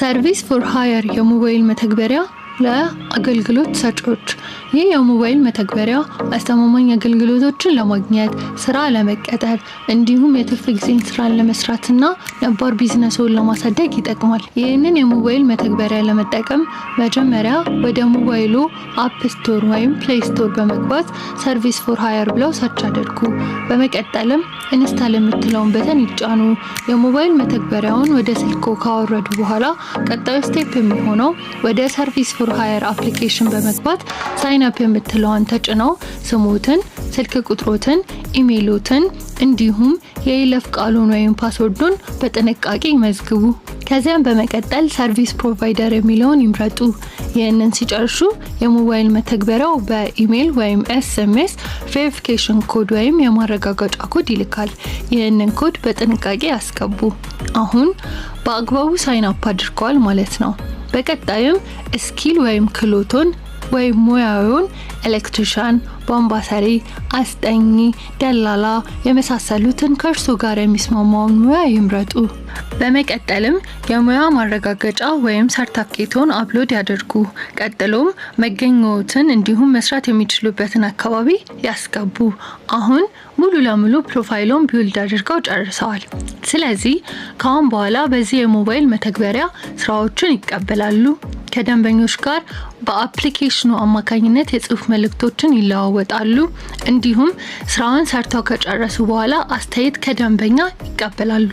ሰርቪስ ፎር ሃየር የሞባይል መተግበሪያ ለአገልግሎት ሰጪዎች። ይህ የሞባይል መተግበሪያ አስተማማኝ አገልግሎቶችን ለማግኘት፣ ስራ ለመቀጠር እንዲሁም የትርፍ ጊዜን ስራን ለመስራትና ነባር ቢዝነስን ለማሳደግ ይጠቅማል። ይህንን የሞባይል መተግበሪያ ለመጠቀም መጀመሪያ ወደ ሞባይሉ አፕ ስቶር ወይም ፕሌይ ስቶር በመግባት ሰርቪስ ፎር ሃየር ብለው ሰርች አድርጉ። በመቀጠልም ኢንስታል የምትለውን በተን ይጫኑ። የሞባይል መተግበሪያውን ወደ ስልኮ ካወረዱ በኋላ ቀጣዩ ስቴፕ የሚሆነው ወደ ሰርቪስ ፎር ሃየር አፕሊኬሽን በመግባት ሳይን አፕ የምትለውን ተጭነው ስሞትን፣ ስልክ ቁጥሮትን፣ ኢሜይሎትን እንዲሁም የይለፍ ቃሉን ወይም ፓስወርዱን በጥንቃቄ ይመዝግቡ። ከዚያም በመቀጠል ሰርቪስ ፕሮቫይደር የሚለውን ይምረጡ። ይህንን ሲጨርሱ የሞባይል መተግበሪያው በኢሜይል ወይም ኤስኤምኤስ ቬሪፊኬሽን ኮድ ወይም የማረጋገጫ ኮድ ይልካል። ይህንን ኮድ በጥንቃቄ ያስገቡ። አሁን በአግባቡ ሳይን አፕ አድርገዋል ማለት ነው። በቀጣይም ስኪል ወይም ክህሎቶን ወይም ሙያውን ኤሌክትሪሻን፣ ቧንቧ ሰሪ፣ አስጠኝ፣ ደላላ የመሳሰሉትን ከእርሱ ጋር የሚስማማውን ሙያ ይምረጡ። በመቀጠልም የሙያ ማረጋገጫ ወይም ሰርተፍኬቶን አፕሎድ ያደርጉ። ቀጥሎም መገኛዎትን እንዲሁም መስራት የሚችሉበትን አካባቢ ያስገቡ። አሁን ሙሉ ለሙሉ ፕሮፋይሉን ቢውልድ አድርገው ጨርሰዋል። ስለዚህ ከአሁን በኋላ በዚህ የሞባይል መተግበሪያ ስራዎችን ይቀበላሉ። ከደንበኞች ጋር በአፕሊኬሽኑ አማካኝነት የጽሁፍ መልእክቶችን ይለዋወጣሉ። እንዲሁም ስራውን ሰርተው ከጨረሱ በኋላ አስተያየት ከደንበኛ ይቀበላሉ።